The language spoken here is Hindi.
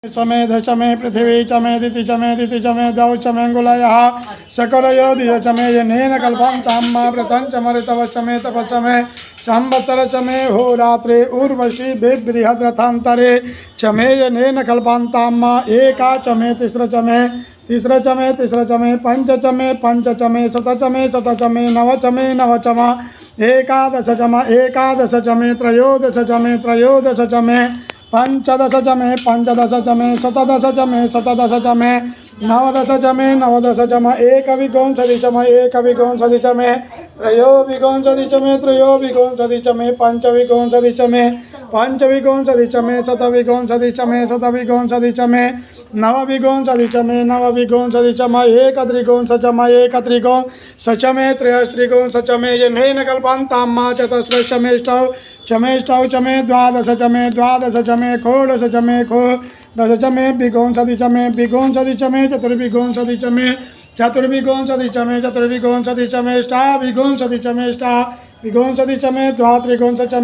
चमे दशमे पृथिवी चमे दिति चमे दौ चमेङ्गुलयः सकलयोदिय चमे येनेन कल्पं ताम्मा व्रतं चमरितव चमे तपचमे संवत्सर चमे होरात्रे उर्वशी बिबृहद्रथान्तरे चमे येनेन कल्पं ताम्मा एका चमे तिस्र चमे पंच चमे शत चमे नव चमा एकादश चमे त्रयोदश चमे पंचदश चमे शतदश चमे नवदश चमे एकविंशति चमे त्रयोविंशति चमे पंचविंशति चमे शतविंशति चमे नवविंशति चमे एकत्रिंश चमे त्रयस्त्रिंश चमे येनेन कल्पं ताम्मा चतस्रश्चमेष्टौ चमे द्वादश चमे षोडश चमे विंशति चमे चतुर्विंशति चमे अष्टाविंशति चमे द्वात्रिंश चमे